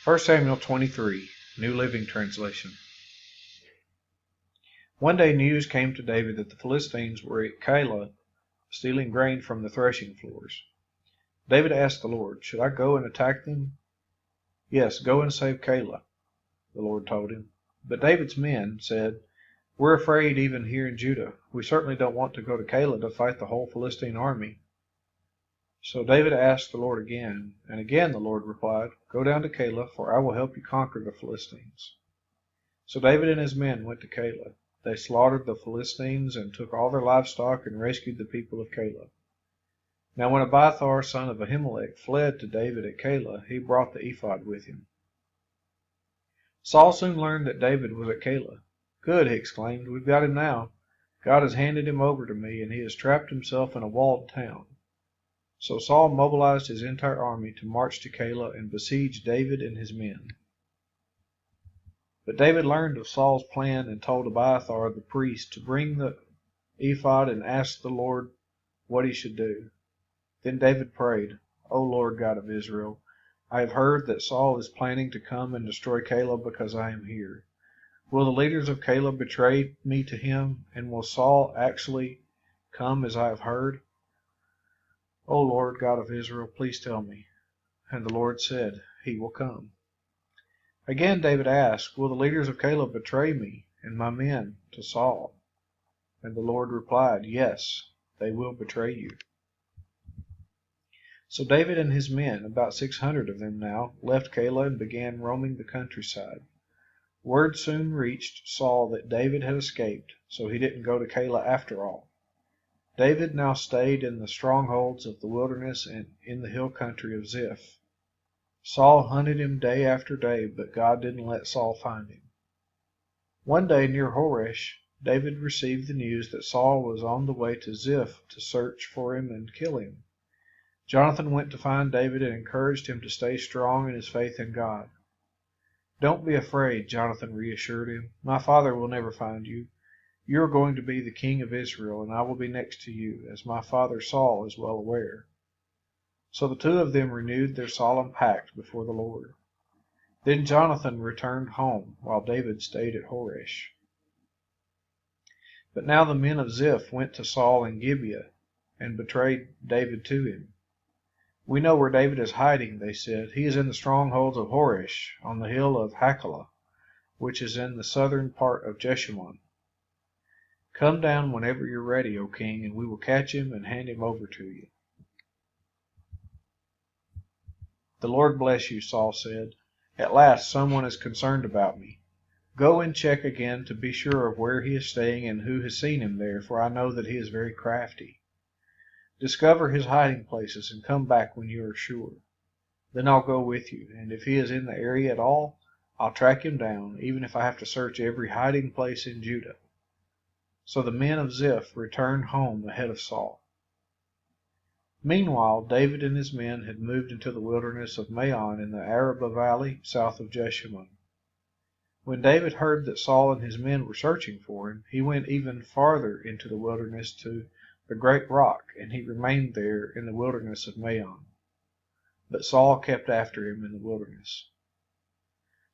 1 Samuel 23, New Living Translation. One day news came to David that the Philistines were at Keilah stealing grain from the threshing floors. David asked the Lord, "Should I go and attack them?" "Yes, go and save Keilah," the Lord told him. But David's men said, "We're afraid even here in Judah. We certainly don't want to go to Keilah to fight the whole Philistine army." So David asked the Lord again, and again the Lord replied, "Go down to Keilah, for I will help you conquer the Philistines." So David and his men went to Keilah. They slaughtered the Philistines and took all their livestock and rescued the people of Keilah. Now when Abiathar, son of Ahimelech, fled to David at Keilah, he brought the ephod with him. Saul soon learned that David was at Keilah. "Good," he exclaimed, "we've got him now. God has handed him over to me, and he has trapped himself in a walled town." So Saul mobilized his entire army to march to Keilah and besiege David and his men. But David learned of Saul's plan and told Abiathar the priest to bring the ephod and ask the Lord what he should do. Then David prayed, "O Lord God of Israel, I have heard that Saul is planning to come and destroy Keilah because I am here. Will the leaders of Keilah betray me to him, and will Saul actually come as I have heard? O Lord God of Israel, please tell me." And the Lord said, "He will come." Again David asked, "Will the leaders of Keilah betray me and my men to Saul?" And the Lord replied, "Yes, they will betray you." So David and his men, about 600 of them now, left Keilah and began roaming the countryside. Word soon reached Saul that David had escaped, so he didn't go to Keilah after all. David now stayed in the strongholds of the wilderness and in the hill country of Ziph. Saul hunted him day after day, but God didn't let Saul find him. One day near Horesh, David received the news that Saul was on the way to Ziph to search for him and kill him. Jonathan went to find David and encouraged him to stay strong in his faith in God. "Don't be afraid," Jonathan reassured him. "My father will never find you. You are going to be the king of Israel, and I will be next to you, as my father Saul is well aware." So the two of them renewed their solemn pact before the Lord. Then Jonathan returned home, while David stayed at Horesh. But now the men of Ziph went to Saul in Gibeah and betrayed David to him. "We know where David is hiding," they said. "He is in the strongholds of Horesh, on the hill of Hachilah, which is in the southern part of Jeshimon. Come down whenever you're ready, O king, and we will catch him and hand him over to you." "The Lord bless you," Saul said. "At last someone is concerned about me. Go and check again to be sure of where he is staying and who has seen him there, for I know that he is very crafty. Discover his hiding places and come back when you are sure. Then I'll go with you, and if he is in the area at all, I'll track him down, even if I have to search every hiding place in Judah." So the men of Ziph returned home ahead of Saul. Meanwhile, David and his men had moved into the wilderness of Maon in the Arabah Valley, south of Jeshimon. When David heard that Saul and his men were searching for him, he went even farther into the wilderness to the great rock, and he remained there in the wilderness of Maon. But Saul kept after him in the wilderness.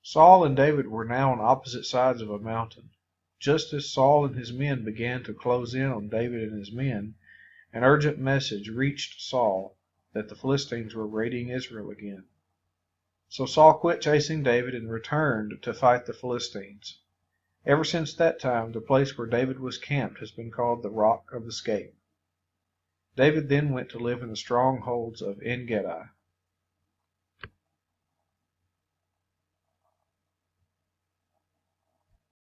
Saul and David were now on opposite sides of a mountain. Just as Saul and his men began to close in on David and his men, an urgent message reached Saul that the Philistines were raiding Israel again. So Saul quit chasing David and returned to fight the Philistines. Ever since that time, the place where David was camped has been called the Rock of Escape. David then went to live in the strongholds of En-Gedi.